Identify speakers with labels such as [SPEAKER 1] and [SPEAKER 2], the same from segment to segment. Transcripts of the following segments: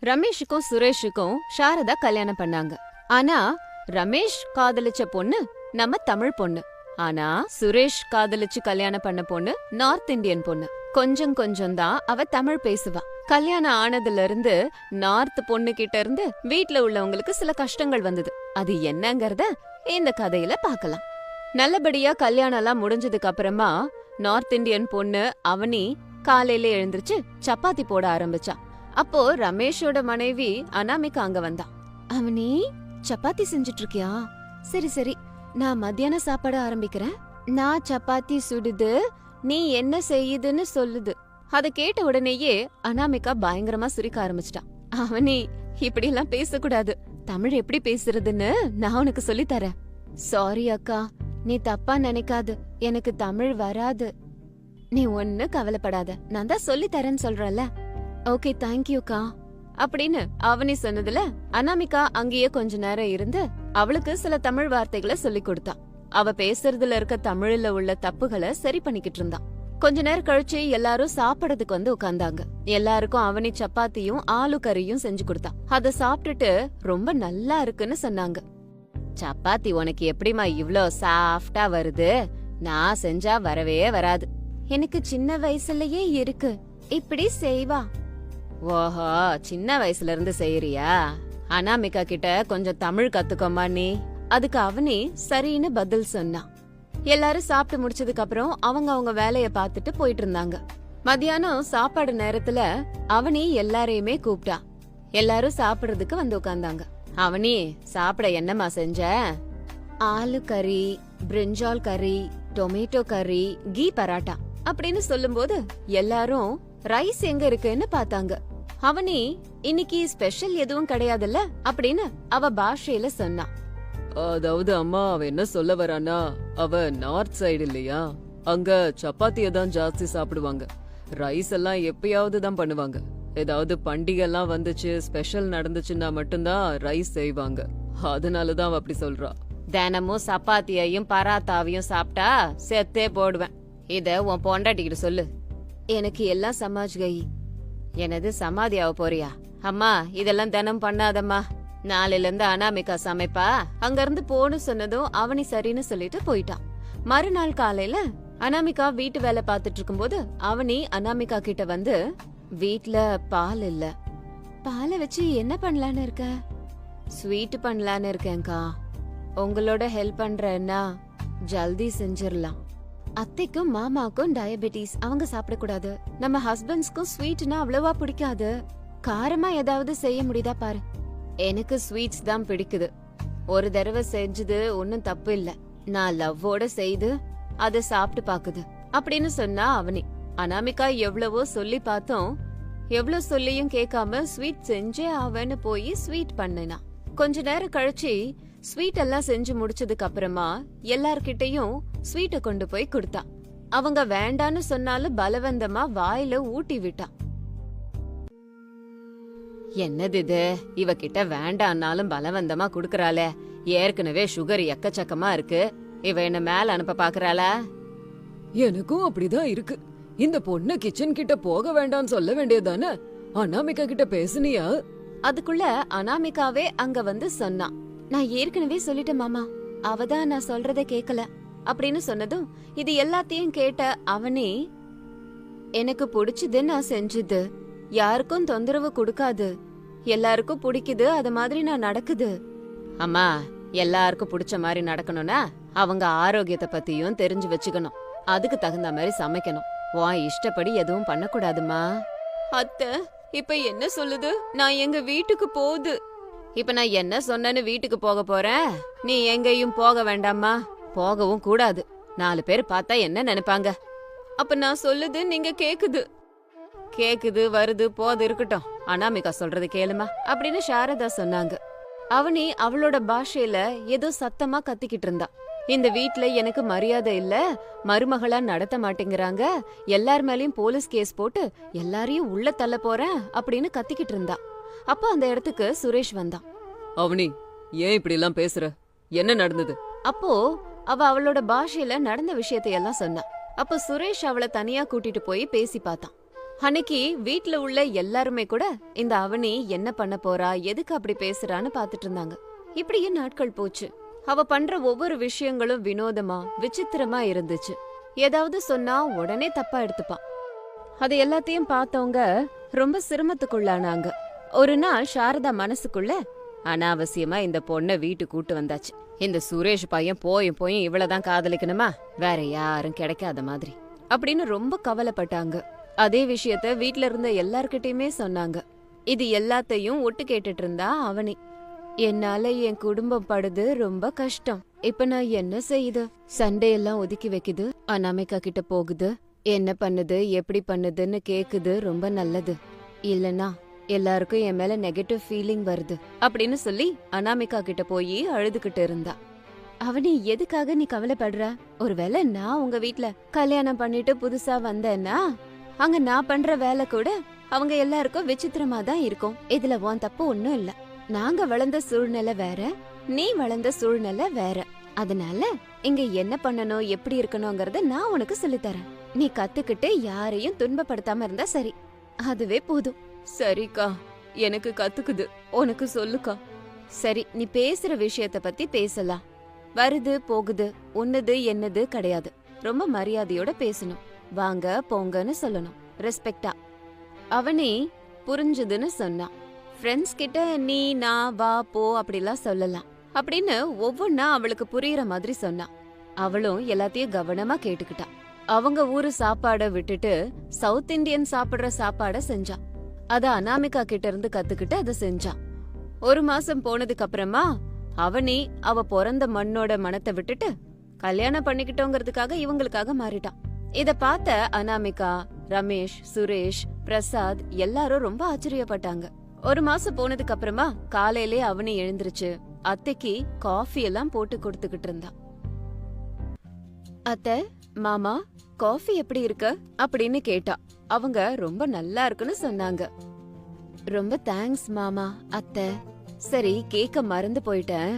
[SPEAKER 1] ரமேஷுக்கும் சுரேஷுக்கும் சாரதா கல்யாணம் பண்ணாங்க. ஆனா ரமேஷ் காதலிச்ச பொண்ணு நம்ம தமிழ் பொண்ணு. ஆனா சுரேஷ் காதலிச்சு கல்யாணம் பண்ண பொண்ணு நார்த் இந்தியன் பொண்ணு. கொஞ்சம் கொஞ்சம் தான் அவ தமிழ் பேசுவா. கல்யாணம் ஆனதுல இருந்து நார்த் பொண்ணு கிட்ட இருந்து வீட்ல உள்ளவங்களுக்கு சில கஷ்டங்கள் வந்தது. அது என்னங்கறத இந்த கதையில பாக்கலாம். நல்லபடியா கல்யாணம் எல்லாம் முடிஞ்சதுக்கு அப்புறமா நார்த் இந்தியன் பொண்ணு அவனி காலையில எழுந்திருச்சு சப்பாத்தி போட ஆரம்பிச்சா. அப்போ ரமேஷோட மனைவி அனாமிகா அங்க வந்தா. அவனி சப்பாத்தி செஞ்சுட்டு இருக்கியா? சரி சரி, நான் மத்தியான சாப்பாடு ஆரம்பிக்கிறேன். நான் சப்பாத்தி சுடுது, நீ என்ன செய்யுதுன்னு சொல்லுது. அத கேட்ட உடனேயே அனாமிகா பயங்கரமா சிரிக்க ஆரம்பிச்சிட்டா. அவனி இப்படி எல்லாம் பேசக்கூடாது, தமிழ் எப்படி பேசுறதுன்னு நான் உனக்கு சொல்லி தரேன். சாரி அக்கா, நீ தப்பா நினைக்காது, எனக்கு தமிழ் வராது. நீ ஒண்ணு கவலைப்படாத, நான் தான் சொல்லி தரேன்னு சொல்றல. ஓகே தேங்க்யூக்கா அப்படின்னு அவனி சொன்னதுல அனாமிகா அங்கேயே கொஞ்ச நேரம் இருந்து அவளுக்கு சில தமிழ் வார்த்தைகளை சொல்லி கொடுத்தா. அவ பேசுறதுல இருக்க தமிழ்ல உள்ள தப்புகளை சரி பண்ணிக்கிட்டு இருந்தா. கொஞ்ச நேரம் கழிச்சு எல்லாரும் சாப்பிடறதுக்கு வந்து உட்கார்ந்தாங்க. எல்லாருக்கும் அவனி சப்பாத்தியும் ஆலு கறியும் செஞ்சு கொடுத்தா. அத சாப்பிட்டுட்டு ரொம்ப நல்லா இருக்குன்னு சொன்னாங்க. சப்பாத்தி உனக்கு எப்படிமா இவ்ளோ சாஃப்டா வருது? நான் செஞ்சா வரவே வராது. எனக்கு சின்ன வயசுலயே இருக்கு, இப்படி செய்வா. ஓஹோ, சின்ன வயசுல இருந்து செய்யறியா? அனாமிகா கிட்ட கொஞ்சம் தமிழ் கத்துக்கோமா நீ. அதுக்கு அவனி சரின்னு பதில் சொன்னா. எல்லாரும் சாப்பிட்டு முடிச்சதுக்கு அப்புறம் அவங்க வேலைய பாத்துட்டு போயிட்டு இருந்தாங்க. மத்தியானம் சாப்பாடு நேரத்துல அவனி எல்லாரையுமே கூப்பிட்டா. எல்லாரும் சாப்பிடுறதுக்கு வந்து உட்கார்ந்தாங்க. அவனி சாப்பிட என்னமா செஞ்ச? ஆலு கறி, பிரிஞ்சால் கறி, டொமேட்டோ கறி, கீ பராட்டா அப்படின்னு சொல்லும்போது எல்லாரும் ரைஸ் எங்க இருக்குன்னு பாத்தாங்க. அவனி இன்னைக்கு ஸ்பெஷல் எதுவும் கிடையாதுல்ல அப்படின்னு அவ பாஷையில சொன்னா.
[SPEAKER 2] அதாவது அம்மா, அவ என்ன சொல்ல வரானா, அவ நார்த் சைடு இல்லையா, அங்க சப்பாத்திய தான் ஜாஸ்தி சாப்பிடுவாங்க. ரைஸ் எல்லாம் எப்பயாவது தான் பண்ணுவாங்க. ஏதாவது பண்டிகை எல்லாம் வந்துச்சு, ஸ்பெஷல் நடந்துச்சுன்னா மட்டும்தான் ரைஸ் செய்வாங்க. அதனாலதான் அவ அப்படி சொல்றா.
[SPEAKER 1] தினமும் சப்பாத்தியையும் பராத்தாவையும் சாப்பிட்டா செத்தே போடுவேன். இத உன் பொண்டாட்டிக்கிட்டு சொல்லு. எனக்கு எல்லாம் சமாஜ் கை. எனது சமாதி ஆக போறியா? அம்மா இதெல்லாம் தினம் பண்ணாதம்மா. நாளையில இருந்து அனாமிகா சமைப்பா. அங்க இருந்து போன்னு சொன்னதும் அவனி சரின்னு சொல்லிட்டு போயிட்டான். மறுநாள் காலையில அனாமிகா வீட்டு வேலை பாத்துட்டு இருக்கும்போது அவனி அனாமிகா கிட்ட வந்து, வீட்ல பால் இல்ல, பாலை வச்சு என்ன பண்ணலான்னு இருக்க? ஸ்வீட் பண்ணலான்னு இருக்கேன்கா. உங்களோட ஹெல்ப் பண்றேன்னா ஜல்தி செஞ்சிரலாம். அத்தைக்கும் மாமாக்கும் டயபெட்டிஸ், அவங்க சாப்பிடக்கூடாது. நம்ம ஹஸ்பண்ட்ஸ்க்கும் ஸ்வீட்னா அவ்வளவா பிடிக்காது. காரமா ஏதாவது செய்ய முடியுதா பாரு. எனக்கு ஸ்வீட்ஸ் தான் பிடிக்குது. ஒரு தடவை செஞ்சது ஒன்னும் தப்பு இல்ல. நான் லவ்வோட செய்து அத சாப்பிட்டு பாக்குது அப்படின்னு சொன்னா அவனி. அனாமிகா எவ்வளவோ சொல்லி பார்த்தோம், எவ்வளவு சொல்லியும் கேட்காம ஸ்வீட் செஞ்சே அவன்னு போய் ஸ்வீட் பண்ணினா. கொஞ்ச நேரம் கழிச்சு ஸ்வீட் எல்லாம் செஞ்சு முடிச்சதுக்கு அப்புறமா எல்லார்கிட்டயும் ஸ்வீட்டை கொண்டு போய் கொடுத்தா. அவங்க வேண்டான்னு சொன்னாலும் பலவந்தமா வாயில ஊட்டி விட்டா. என்னது இது, இவகிட்ட வேண்டான்னாலும் பலவந்தமா குடுக்கறாளே. ஏற்கனவே சுகர் எக்கச்சக்கமா இருக்கு, இவ என்ன மேல அனுப்ப பாக்குறாளா?
[SPEAKER 2] எனக்கும் அப்படிதான் இருக்கு. இந்த பொண்ணு கிச்சன் கிட்ட போக வேண்டாம்னு சொல்ல வேண்டியதானே? அனாமிகா கிட்ட பேசுனியா?
[SPEAKER 1] அதுக்குள்ள அனாமிகாவே அங்க வந்து சொன்னா. நான் ஏற்கனவே சொல்லிட்டேன் மாமா, அவதான் நான் சொல்றத கேக்கல அப்படின்னு சொன்னதும் இது எல்லாத்தையும் கேட்ட அவனே, எனக்கு பிடிச்சது நான் செஞ்சது, யாருக்கும் தொந்தரவு கொடுக்காது, எல்லாருக்கும் பிடிக்குது, அது மாதிரி நான் நடக்குது. அம்மா, எல்லாருக்கும் பிடிச்ச மாதிரி நடக்கணும்னா அவங்க ஆரோக்கியத்தை பத்தியும் தெரிஞ்சு வச்சுக்கணும். அதுக்கு தகுந்த மாதிரி சமைக்கணும். உன் இஷ்டப்படி எதுவும் பண்ணக்கூடாதுமா. அத்தை இப்ப என்ன சொல்லுது? நான் எங்க வீட்டுக்கு போகுது. இப்ப நான் என்ன சொன்னேன்னு வீட்டுக்கு போக போறேன்? நீ எங்கேயும் போக வேண்டாமா, போகவும் கூடாது. 4 பேர் பார்த்தா என்ன நினைப்பாங்க? அப்ப நான் சொல்லுது நீங்க கேக்குது வருது, போது இருக்கட்டும். அனாமிகா சொல்றது கேளுமா அப்படின்னு சாரதா சொன்னாங்க. அவனி அவளோட பாஷையில ஏதோ சத்தமா கத்திக்கிட்டு இருந்தா. இந்த வீட்ல எனக்கு மரியாதை இல்ல, மருமகளா நடத்த மாட்டேங்கிறாங்க, எல்லார் மேலயும் போலீஸ் கேஸ் போட்டு எல்லாரையும் உள்ள தள்ள போறேன் அப்படின்னு கத்திக்கிட்டு இருந்தா. அப்ப அந்த இடத்துக்கு சுரேஷ் வந்தான்.
[SPEAKER 2] அவனி, ஏன் இப்படி எல்லாம் பேசுற? என்ன நடந்தது?
[SPEAKER 1] அப்போ அவ அவளோட பாஷையில நடந்த விஷயத்தையெல்லாம் சொன்னா. அப்ப சுரேஷ் அவளை தனியா கூட்டிட்டு போய் பேசி பார்த்தான். அன்னைக்கு வீட்ல உள்ள எல்லாருமே கூட இந்த அவனி என்ன பண்ண போறா, எதுக்கு அப்படி பேசுறான்னு பாத்துட்டு இருந்தாங்க. இப்படியே நாட்கள் போச்சு. அவ பண்ற ஒவ்வொரு விஷயங்களும் வினோதமா விசித்திரமா இருந்துச்சு. ஏதாவது சொன்னா உடனே தப்பா எடுத்துப்பான். அது எல்லாத்தையும் பார்த்தவங்க ரொம்ப சிரமத்துக்குள்ளானாங்க. ஒரு நாள் சாரதா மனசுக்குள்ள அனாவசியமா இந்த பொண்ணை வீட்டு கூட்டு வந்தாச்சு. இந்த சுரேஷ் பையன் போயும் இவ்வளவுதான் காதலிக்கணுமா, வேற யாரும் கிடைக்காத மாதிரி அப்படின்னு ரொம்ப கவலைப்பட்டாங்க. அதே விஷயத்த வீட்ல இருந்த எல்லார்கிட்டயுமே சொன்னாங்க. இது எல்லாத்தையும் ஒட்டு கேட்டுட்டு இருந்தா அவனி. என்னால என் குடும்பம் படுது ரொம்ப கஷ்டம். இப்ப நான் என்ன செய்யுது? சண்டே எல்லாம் ஒதுக்கி வைக்குது, அனாமிகா கிட்ட போகுது, என்ன பண்ணுது எப்படி பண்ணுதுன்னு கேக்குது. ரொம்ப நல்லது. இல்லனா எல்லாருக்கும் என் மேல நெகட்டிவ் ஃபீலிங் வருது அப்படின்னு சொல்லி அனாமிகா கிட்ட போய் அழுதுகிட்டு இருந்தா. அவனி, எதுக்காக நீ கவலைப்படுற? ஒருவேளை நான் உங்க வீட்ல கல்யாணம் பண்ணிட்டு புதுசா வந்தேன்னா அங்க நான் பண்ற வேலை கூட அவங்க எல்லாருக்கும் விசித்திரமா தான் இருக்கும். இதுல உன் தப்பு ஒண்ணும் இல்ல. நாங்க வளர்ந்த சூழ்நிலை வேற, நீ வளர்ந்த சூழ்நிலை வேற. அதனால இங்க என்ன பண்ணணும் எப்படி இருக்கணும்ங்கறத நான் உனக்கு சொல்லித்தரேன். நீ கத்துக்கிட்டு யாரையும் துன்பப்படுத்தாம இருந்தா சரி, அதுவே போதும்.
[SPEAKER 2] சரிக்கா, எனக்கு கத்துக்குது, உனக்கு சொல்லுக்கா.
[SPEAKER 1] சரி, நீ பேசுற விஷயத்த பத்தி பேசலாம். வருது போகுது உன்னது என்னது கிடையாது. ரொம்ப மரியாதையோட பேசணும். வாங்க போங்கன்னு சொல்லணும், ரெஸ்பெக்டா. அவனி புரிஞ்சுதுன்னு சொன்னான். ஃப்ரெண்ட்ஸ் கிட்ட நீ நான் வா போ அப்படிலாம் சொல்லலாம் அப்படின்னு ஒவ்வொன்னா அவளுக்கு புரியுற மாதிரி சொன்னான். அவளும் எல்லாத்தையும் கவனமா கேட்டுக்கிட்டா. அவங்க ஊரு சாப்பாட விட்டுட்டு சவுத் இந்தியன் சாப்பிடுற சாப்பாட செஞ்சான். அத அனாமிகா கிட்ட இருந்து கத்துக்கிட்டு அதை செஞ்சான். 1 மாசம் போனதுக்கு அப்புறமா அவனி அவ பிறந்த மண்ணோட மனத்தை விட்டுட்டு கல்யாணம் பண்ணிக்கிட்டோங்கிறதுக்காக இவங்களுக்காக மாறிட்டான். இத பார்த்த அனாமிகா, ரமேஷ், சுரேஷ், பிரசாத் எல்லாரும் ரொம்ப ஆச்சரியப்பட்டாங்க. 1 மாசம் போனதுக்கு அப்புறமா காலையிலே அவனி எழுந்திருச்சு அத்தைக்கு காஃபி எல்லாம் போட்டு கொடுத்துக்கிட்டு இருந்தா. அத்தை, மாமா, காஃபி எப்படி இருக்கு அப்படின்னு கேட்டா. அவங்க ரொம்ப நல்லா இருக்குன்னு சொன்னாங்க. ரொம்ப தேங்க்ஸ் மாமா, அத்தை. சரி, கேக்க மறந்து போயிட்டேன்.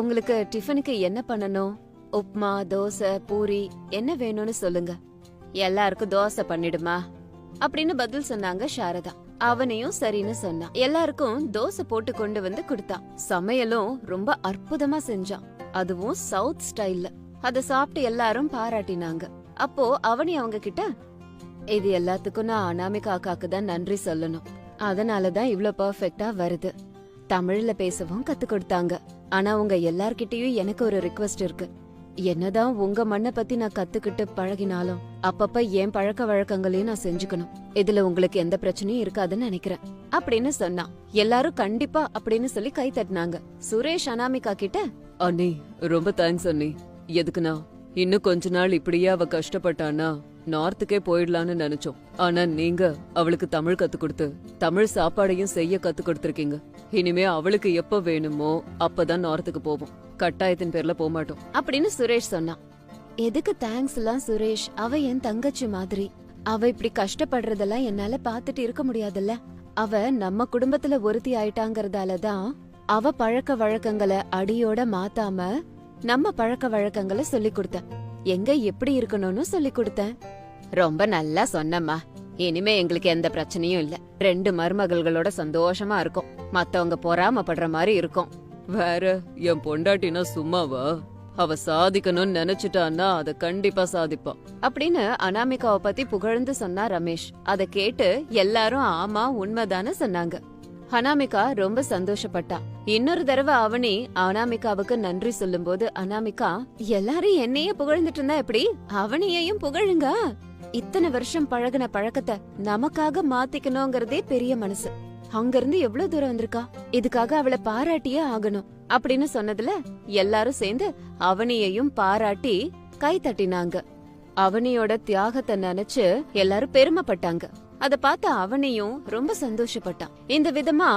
[SPEAKER 1] உங்களுக்கு டிஃபனுக்கு என்ன பண்ணணும்? உப்மா, தோசை, பூரி என்ன வேணும்னு சொல்லுங்க. எல்லாருக்கும் தோசை பண்ணிடுமா அப்படின்னு பதில் சொன்னாங்க சாரதா. அவனையும் சரின்னு சொன்னான். எல்லாருக்கும் தோசை போட்டு கொண்டு வந்து கொடுத்தான். சமையலும் ரொம்ப அற்புதமா செஞ்சான், அதுவும் சவுத் ஸ்டைல்ல. அத சாப்பிட்டு எல்லாரும் பாராட்டினாங்க. அப்போ அவனி அவங்க கிட்ட, இது எல்லாத்துக்கும் நான் அனாமிகா அக்காக்கு தான் நன்றி சொல்லணும். அதனாலதான் இவ்ளோ பெர்ஃபெக்ட்டா வருது. தமிழ்ல பேசவும் கத்து கொடுத்தாங்க. ஆனா உங்க எல்லார்கிட்டயும் எனக்கு ஒரு ரிக்வெஸ்ட் இருக்கு. என்னதான் உங்க மண்ணை பத்தி நான் கத்துக்கிட்டு பழகினாலும் அப்பப்ப என் பழக்க வழக்கங்களையும் நான் செஞ்சுக்கணும். இதுல உங்களுக்கு எந்த பிரச்சனையும் இருக்காதுன்னு நினைக்கிறேன் அப்படின்னு சொன்னான். எல்லாரும் கண்டிப்பா அப்படின்னு சொல்லி கை தட்டினாங்க. சுரேஷ் அனாமிகா கிட்ட,
[SPEAKER 2] அண்ணி ரொம்ப தேங்க்ஸ் அண்ணி. எதுக்குண்ணா, இன்னும் கொஞ்ச நாள் இப்படியே அவ கஷ்டப்பட்டானா நார்த்துக்கே போயிடலான்னு நினைச்சோம். ஆனா நீங்க அவளுக்கு தமிழ் கத்து கொடுத்து தமிழ் சாப்பாடையும் செய்ய கத்து கொடுத்துருக்கீங்க. இனிமே அவளுக்கு எப்ப வேணுமோ அப்பதான் நார்த்துக்கு போவோம், கட்டாயத்தின் பேர்ல போக மாட்டோம்
[SPEAKER 1] அப்படின்னு சுரேஷ் சொன்னான். எதுக்கு தேங்க்ஸ் எல்லாம் சுரேஷ்? அவ என் தங்கச்சி மாதிரி. அவ இப்படி கஷ்டப்படுறதெல்லாம் என்னால பாத்துட்டு இருக்க முடியாதுல்ல. அவ நம்ம குடும்பத்துல ஒருத்தி ஆயிட்டாங்கறதாலதான் அவ பழக்க வழக்கங்களை அடியோட மாத்தாம நம்ம பழக்க வழக்கங்களை சொல்லி கொடுத்தேன். எங்க எப்படி இருக்கணும்னு சொல்லி கொடுத்தேன். ரொம்ப நல்லா சொன்னம்மா. இனிமே எங்களுக்கு எந்த பிரச்சனையும் இல்ல. 2 மருமகள்களோட சந்தோஷமா இருக்கும். மத்தவங்க பொறாமப்படுற மாதிரி இருக்கும்.
[SPEAKER 2] வேற என் பொண்டாட்டினா சும்மாவா? அவ சாதிக்கணும்னு நினைச்சிட்டான்னா அத கண்டிப்பா சாதிப்பா
[SPEAKER 1] அப்படின்னு அனாமிகாவை பத்தி புகழ்ந்து சொன்னா ரமேஷ். அத கேட்டு எல்லாரும் ஆமா உண்மைதான்னு சொன்னாங்க. அனாமிகா ரொம்ப சந்தோஷப்பட்டா. இன்னொரு தடவை அவனி அனாமிகாவுக்கு நன்றி சொல்லும் போது அனாமிகா, எல்லாரும் என்னையே புகழ்ந்துட்டு இருந்தா எப்படி, அவனியையும் புகழுங்க. இத்தனை வருஷம் பழகுன பழக்கத்தை நமக்காக மாத்திக்கணும்ங்கறதே பெரிய மனசு. அங்கிருந்து எவ்வளவு தூரம் வந்திருக்கா, இதுக்காக அவளை பாராட்டியே ஆகணும் அப்படின்னு சொன்னதுல எல்லாரும் சேர்ந்து அவனியையும் பாராட்டி கை தட்டினாங்க. அவனியோட தியாகத்தை நினைச்சு எல்லாரும் பெருமைப்பட்டாங்க. அத பார்த்த அவனையும் ரொம்ப சந்தோஷப்பட்டான். இந்த விதமா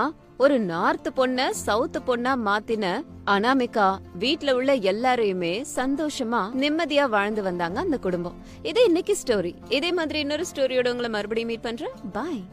[SPEAKER 1] ஒரு நார்த் பொண்ண சவுத் பொண்ணா மாத்தின அனாமிகா வீட்ல உள்ள எல்லாரையுமே சந்தோஷமா நிம்மதியா வாழ்ந்து வந்தாங்க அந்த குடும்பம். இது இன்னைக்கு ஸ்டோரி. இதே மாதிரி இன்னொரு ஸ்டோரியோட உங்களை மறுபடியும் மீட் பண்றேன். பாய்.